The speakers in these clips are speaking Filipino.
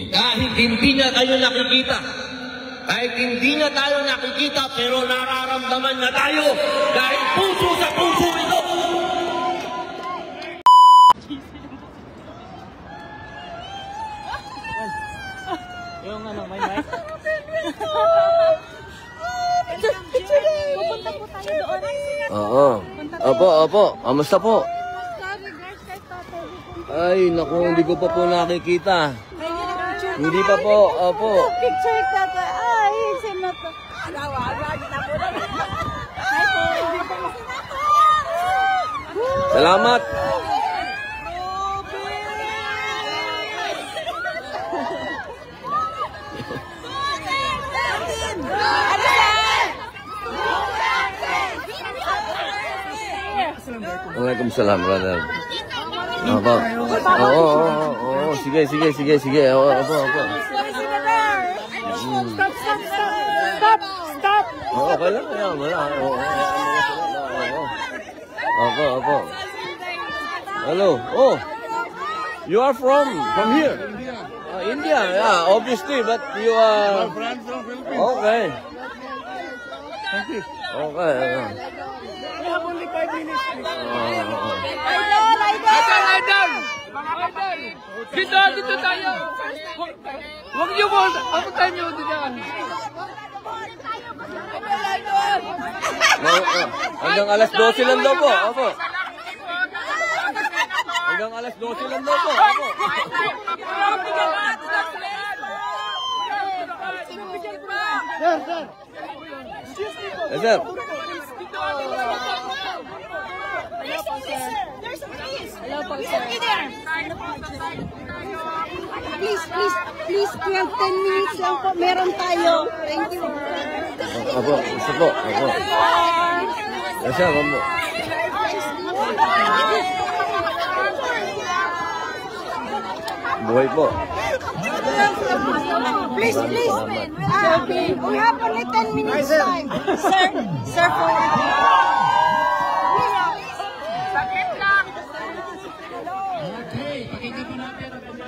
Kahit hindi na tayo nakikita, kahit hindi na tayo nakikita, pero nararamdaman na tayo dahil puso sa puso ito. Yung ano, may mic? Pupunta po tayo doon. Oo. Opo. Kamusta po? Ay, naku, hindi ko pa po nakikita. Hindi pa po, opo. Picture tata. Ay, sinata. Salamat. Waalaikumsalam, brother. Opo. Oo. Sige. Opo. Stop. Oo, okay lang. Wala. Opo. Hello. Oh. You are from here? India. Yeah, obviously, but you are... My friend from Philippines. Okay. Thank you. Okay. We have only 5 minutes. Idol! Dito tayo! Huwag niyo po! Ako tayo dito dyan! Hanggang alas 12 lang daw po. Opo. Hanggang alas 12 lang daw po. Opo. Yes, sir. There's a police. Hello po, sir. Please, 10 minutes lang po. Meron tayo. Thank you. Opo. Gusto po. Opo. Yes, sir. Opo. Buhay po. Please. We have only 10 minutes time. Sir, for...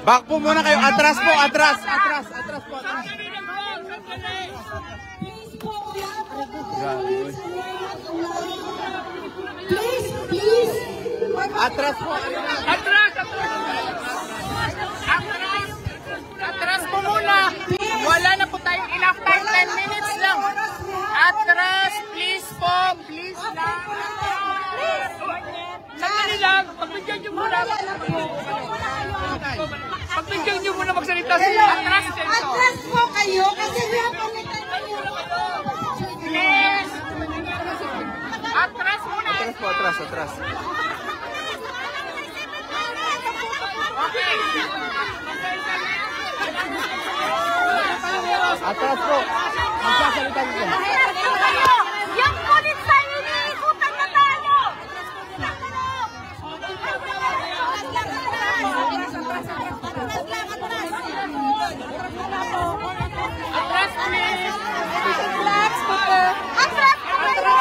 Back po muna kayo. Atras po. Please. Atras po. Atras po muna! Wala na po tayong enough time, 10 minutes lang! Atras, please po! Please lang! Sandali lang! Pagbigyan nyo muna! Pagbigyan nyo muna magsalita sila! Atras po kayo kasi we have only 10 minutes. Please! Atras muna! Atras. Okay! Atras po. Magsasalita dito. Yung kulit sa'yo, iniikutan na tayo! Atras, please! Relax, papa. Atras po kayo!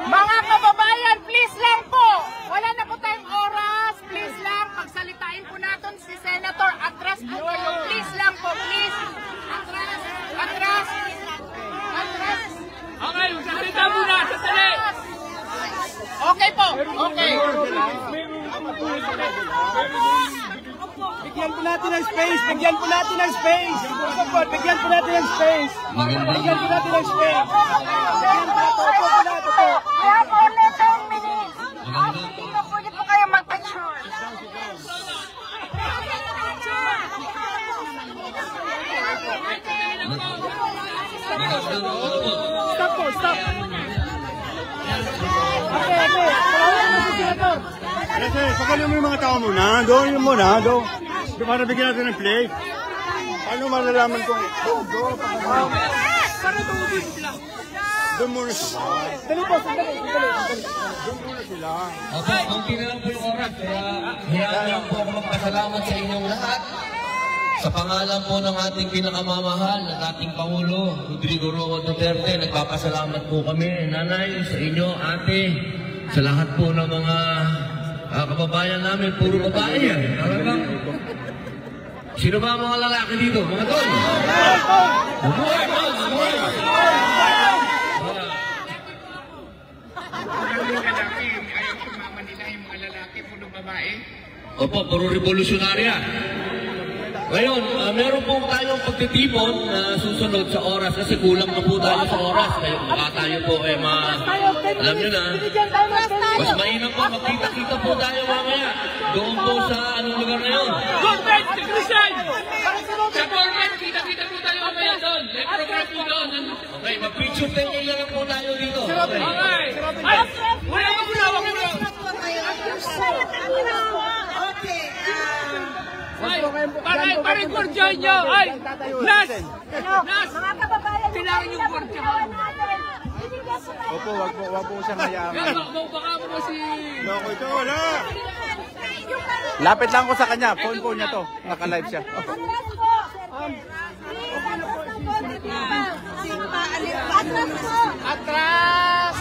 Mga kababayan, please lang po! Wala na po tayong oras. Please lang, pagsalitain po natin si Senator. Atras po kayo. Please lang po, please. Atras. Okay, magsalita muna. Sasali. Okay po. Okay. Bigyan po natin ng space. Bigyan po natin ng space. We have only 10 minutes. Dito po kayo mag-picture. Stop. Okay. Kasi, pagkali mo yung mga tao muna. Doon yung muna. Doon. Para bigyan natin ng play. Paano malalaman kung... Doon muna sila. Doon muna sila. Okay, kunti na lang po yung oras. Kaya hayaan lang po ako magpasalamat sa inyong lahat. Sa pangalan po ng ating pinakamamahal at ating Pangulo, Rodrigo Roa Duterte, nagpapasalamat po kami, nanay, sa inyo, ate, sa lahat po ng mga kababayan namin, puro babae yan. Talagang Sino ba ang mga lalaki dito? Mga tol? Mabuhay, man! Mabuhay! Ayaw sumama nila yung mga lalaki, puro babae. Opo, puro revolusyonarya. Ngayon, meron po tayong pagtitipon na susunod sa oras kasi kulang na po tayo sa oras. Kaya baka tayo po alam nyo na, mas mainam po, magkita-kita po tayo mamaya. Doon po sa anong lugar na yun. Government, Christian! Sa government, kita-kita po tayo mamaya doon. May program po doon. Okay, mag-picture tayo lang po tayo dito. Okay. Okay. Ay, wala ka muna, wag muna. Okay. Parang gordyan nyo. Ay, Nas! Mga kababayan, Kailangan yung gordyan. Opo, wag po siyang hayaan. Baka mo si... Loko ito, wala! Lapit lang ko sa kanya. Phone po niya to. Naka-live siya. Atras!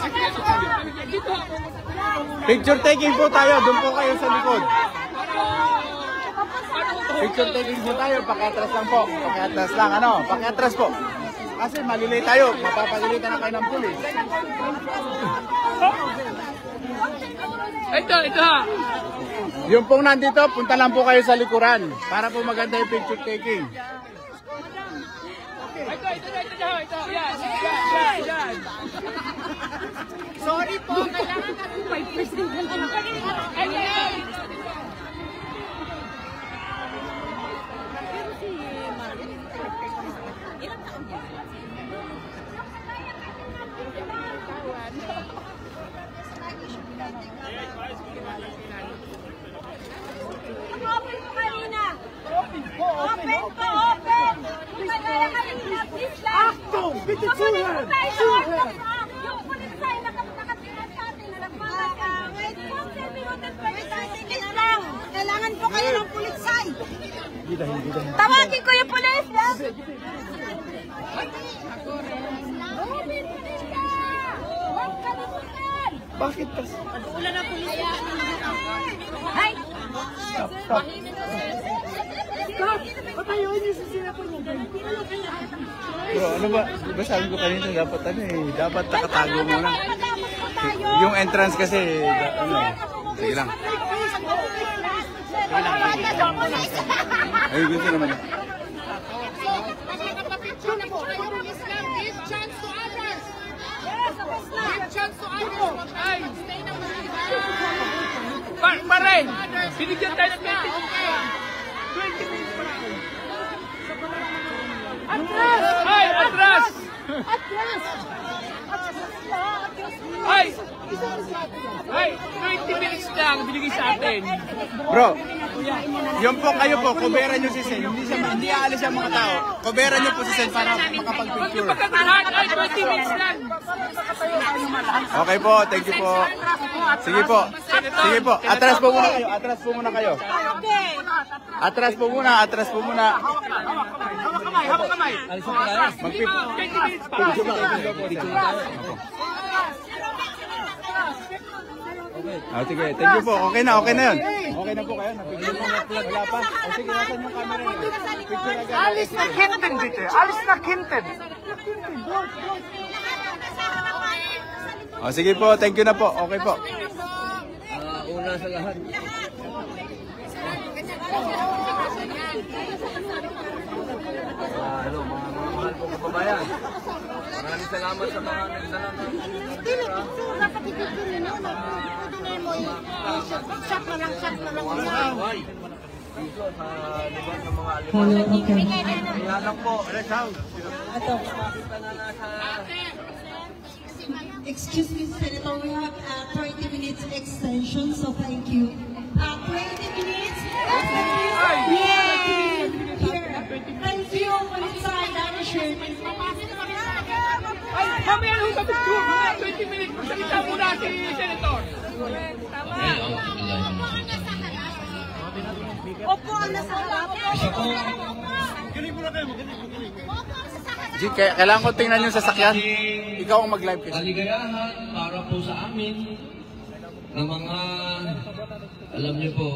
Picture taking po tayo. Doon po kayo sa likod. Picture taking po tayo. Pakiatras lang po. Pakiatras lang. Ano? Pakiatras po. Kasi malilay tayo. Mapapagalitan na kayo ng pulis. Ito ha. Yung pong nandito, punta lang po kayo sa likuran. Para po maganda yung picture taking. Ito. Yan. Sorry po, kailangan natin 5%. Ayan. Open po kanina. Open po. Kaya kanina, please lang. Kamunin po tayo. Yung pulisay nakatinan sa atin. Wait po, 10 minutes and 20 seconds lang. Kailangan po kayo ng pulisay. Tawagin ko yung pulis. Bakit? Wala na pulis. Hay! Stop. Patayuin niyo sa sinapon niyo. Bro, ano ba? Diba sabi ko kanina dapat dapat nakatago muna. Yung entrance kasi, sige lang. Ay, gusto naman yun. Give chance to others. Give chance to others. Ay. Pare, binigyan tayo ng 20 minutes pa lang. Ay, atras! Ay, 20 minutes lang binigay sa atin. Bro, yung po kayo po, kuberan nyo si Sen. Hindi aalis ang mga tao. Kuberan nyo po si Sen para makapag-picture. Pagkakaroon ay 20 minutes lang. Okay po, thank you po. Sige po. Sige po. Atras po muna kayo. Atras po muna kayo. Atras po muna. Atras po muna. Hawak kamay. Magpip. 20 minutes pa. Sige, thank you po. Okay na yun. Okay na po kayo. Napigil mo. Wala pa. Sige, nasan yung camera niyo? Picture agad. Alis na kinted dito. Alis na kinted. Sige po, thank you na po. Okay po. Una sa lahat. Hello, mga mahal po kababayan. Maraming salamat sa mga nagdala ng Shot na lang. dito sa lugar ng mga Alemán. Kaya lang po, Excuse me, Senator, we have 30 minutes extension, so thank you. 20 minutes? Yay! Here. Thank you, Polisay, Danisher. Ay, mamaya nung sa picture. 20 minutes. Magsalita muna si Senator. Tama. Opo, ang nasa G, kailangan ko tingnan yung sasakyan. Ikaw ang mag-live kasi. kaligayahan para po sa amin ng mga, alam niyo po,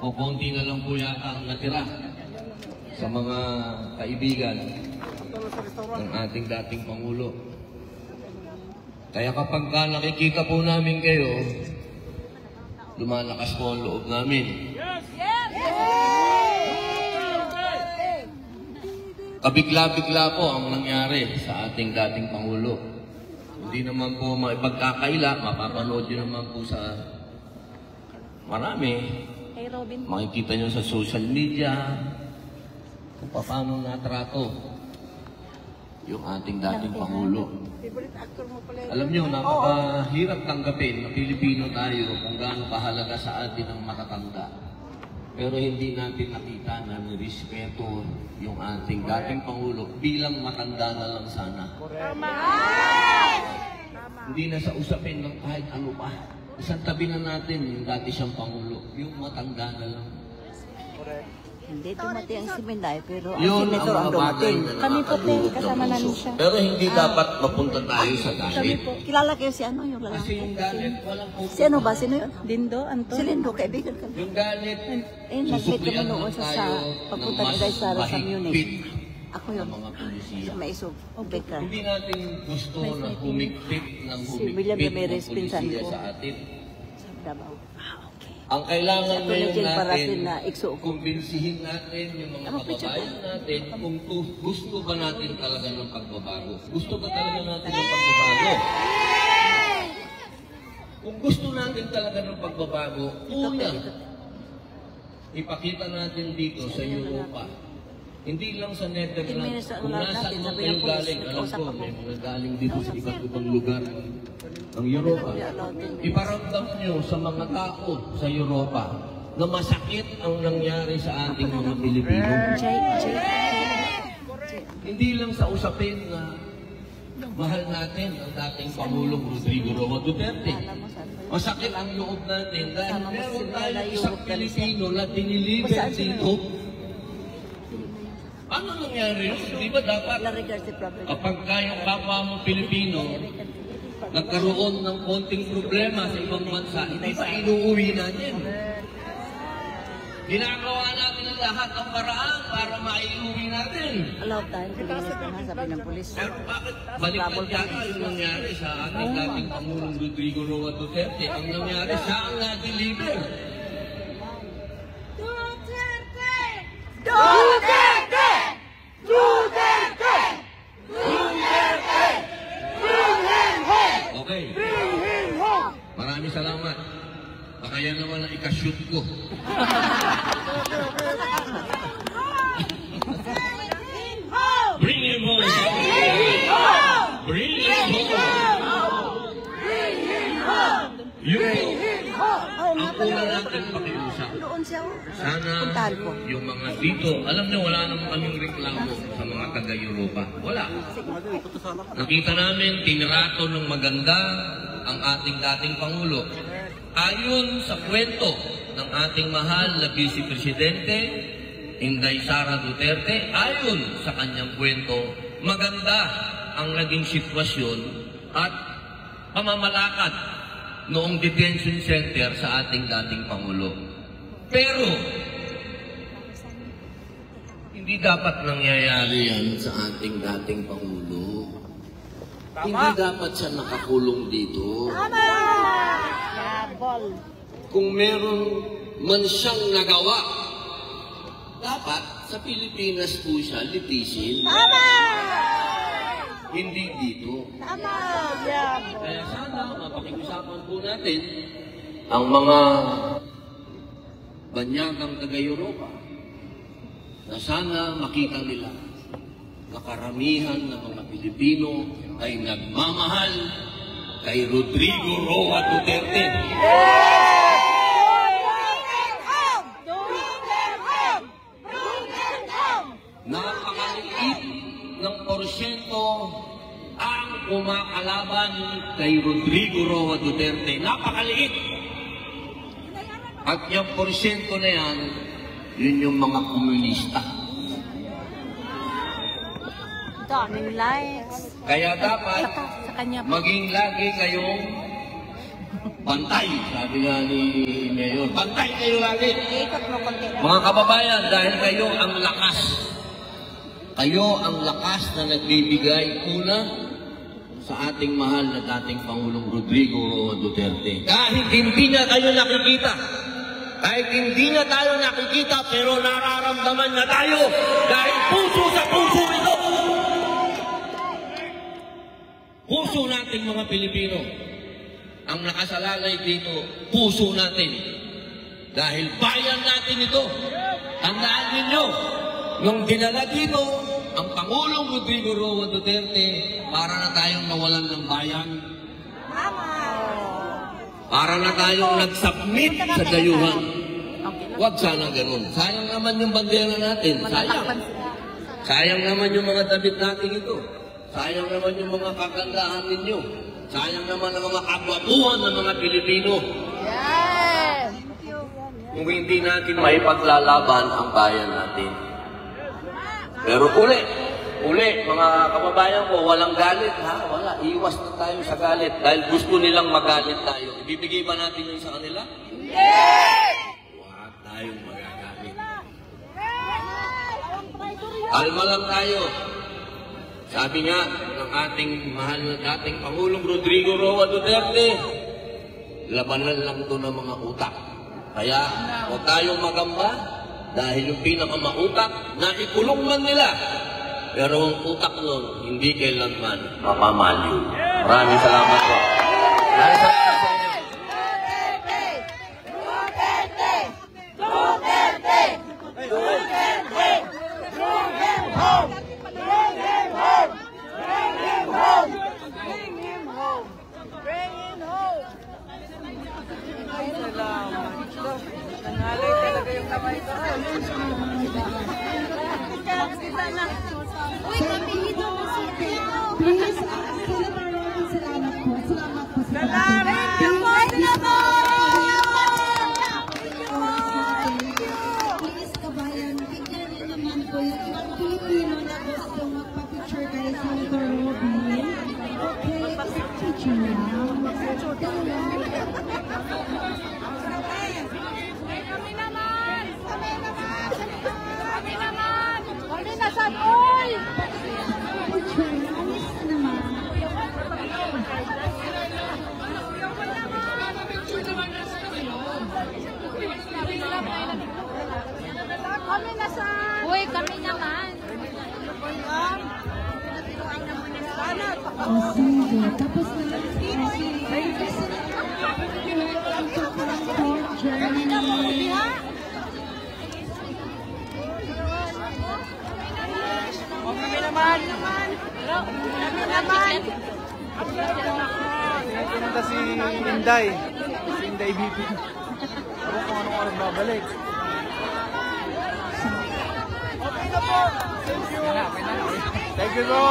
o konti na lang po yata ang natira sa mga kaibigan ng ating dating Pangulo. Kaya kapag nakikita po namin kayo, lumalakas po ang loob namin. Kabigla-bigla po ang nangyari sa ating dating Pangulo. Hindi naman po maipagkakaila, mapapanood nyo naman po sa marami. Makikita nyo sa social media kung paano natrato yung ating dating Pangulo. Alam nyo, napakahirap tanggapin na Pilipino tayo kung gaano kahalaga sa atin ang matatanda. Pero hindi natin nakita na nirespeto yung ating dating Pangulo bilang matanda na lang sana. Hindi na sa usapin ng kahit ano pa. Isang tabi na natin yung dati siyang Pangulo, yung matanda na lang. Hindi dumating ang Siminday, pero ang Yun senator ang mga bagay dumating. na Kami po din, nakakaloob ng kasama namin puso. siya. Pero hindi dapat mapunta tayo sa Kami galit. po. Kilala kayo si ano yung Kasi lalaki? yung galit, walang pupunta. Si ano ba? Sino yun? Dindo, Anton. Si Lindo, kaibigan ka. Yung galit, Nag-meet susuklian kami noon lang sa tayo pagpunta ng ni mas Day Sara sa mahigpit Munich. Ako yun. ng mga polisiya. Sa Maisog. Beka. Hindi natin gusto na humigpit ng Si William humigpit Ramirez, ng pinsan polisiya ko. sa atin. Sa Davao. Okay. Ang kailangan Sa ngayon Tulad para natin, sila, ikso ko. kumbinsihin natin yung mga kababayan natin kung gusto ba natin talaga ng pagbabago. Gusto ba talaga natin ng pagbabago? Kung gusto natin talaga ng pagbabago, una, ipakita natin dito sa Europa. Hindi lang sa Netherlands. Kung nasaan man kayo galing, alam ko, may mga galing dito sa iba't ibang lugar ng Europa. Iparamdam nyo sa mga tao sa Europa na masakit ang nangyari sa ating mga Pilipino. Hindi lang sa usapin na mahal natin ang dating Pangulong Rodrigo Roa Duterte. Masakit ang loob natin dahil meron tayong isang Pilipino na diniliver dito. Ano nangyari? Di ba dapat kapag kayong kapwa mo Pilipino nagkaroon ng konting problema sa ibang bansa, hindi ba inuuwi natin? Ginagawa natin ang lahat ng paraan para maiuwi natin. Allow tayo, pilinis ko na, sabi ng polis. Pero bakit baliktad yata yung nangyari sa ating dating Pangulong Rodrigo Roa Duterte? Ang nangyari, siya ang na-deliver. Okay. Maraming salamat. Baka yan naman ang ikashoot ko. Bring him home! Bring him home! Ang una natin pakiusap. Doon siya. Sana Puntahan ko. yung mga dito, alam niyo wala naman kaming reklamo sa mga taga-Europa. Wala. Nakita namin, tinirato ng maganda ang ating dating Pangulo. Ayon sa kwento ng ating mahal na Vice Presidente, Inday Sara Duterte, ayon sa kanyang kwento, maganda ang naging sitwasyon at pamamalakad noong detention center sa ating dating Pangulo. Pero, hindi dapat nangyayari yan sa ating dating Pangulo. Hindi dapat siya nakakulong dito. Kung meron man siyang nagawa, dapat sa Pilipinas po siya litisin. Hindi dito. Kaya sana mapakiusapan po natin ang mga banyagang taga-Europa na sana makita nila na karamihan ng mga Pilipino ay nagmamahal kay Rodrigo Roa Duterte. Napakaliit ng porsyento ang kumakalaban kay Rodrigo Roa Duterte. Napakaliit. At yung porsyento na yan, yun yung mga komunista. Daming likes. Kaya dapat Sa kanya po. maging lagi kayong Bantay, sabi nga ni Mayor. Bantay kayo lagi. Mga kababayan, dahil kayo ang lakas. Kayo ang lakas na nagbibigay una sa ating mahal na dating Pangulong Rodrigo Duterte. Kahit hindi na kayo nakikita, kahit hindi na tayo nakikita, pero nararamdaman na tayo dahil puso sa puso ito. Puso nating mga Pilipino. Ang nakasalalay dito, puso natin. Dahil bayan natin ito. Tandaan ninyo, nung dinala dito, ang Pangulong Rodrigo Roa Duterte, para na tayong nawalan ng bayan. Para na tayong nag-submit sa dayuhan. Huwag sana ganun. Sayang naman yung bandera natin. Sayang. Sayang naman yung mga damit natin ito. Sayang naman yung mga kagandahan ninyo. Sayang naman ang mga kabwabuhan ng mga Pilipino. Yes! Kung hindi natin maipaglalaban ang bayan natin. Pero uli, mga kababayan ko, walang galit, ha? Wala, iwas na tayo sa galit. Dahil gusto nilang magalit tayo. Ibibigay ba natin yun sa kanila? Yes! Huwag tayong magagalit. Kalma lang tayo. Sabi nga ng ating mahal na dating Pangulong Rodrigo Roa Duterte, labanan lang ito ng mga utak. Kaya huwag tayong magamba dahil yung pinakamautak, naikulong man nila. Pero ang utak nun, hindi kailanman mapamaliw. Maraming salamat po. Maraming salamat sa inyo. Please, Senator Robin, salamat po. Salamat po. Please, kabayan, bigyan niyo naman po yung ibang Pilipino na gusto magpa-picture kay Senator Robin. Okay, isang picture lang. Kami naman! Kami nasan, oy! Picture lang. Isa naman. Kami nasan! Uy, kami naman! O, sige. Tapos na. Germany. Kami naman! Kami naman! Pinunta si Inday. Si Inday BP. Ako kung anong oras babalik. Okay na po. Thank you. Thank you po.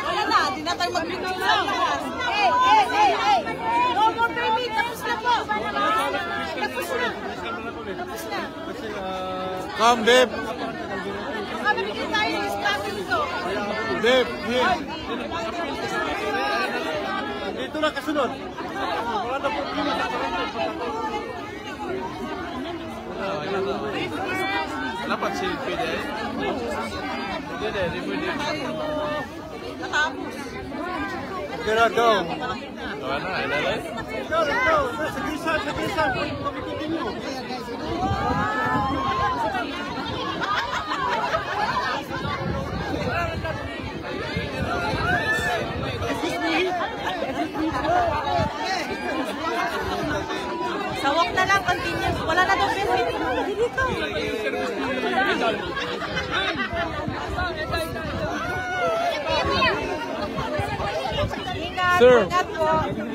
Wala na, di na tayo mag-picture lang. Hey! No more baby! Tapos na po! Tapos na! Come, babe. Kami bigyan tayo ng espacio dito. Babe, here. Dito na kasunod. Wala na po. Dapat si Pide. Pide, di pwede. Natapos. Pero daw. Wala na, ilalay. Daw. Sa gisa. Pagkikitin nyo. Wait na lang, continuous. Wala na daw benefit. Dito. Sir. Ingat po.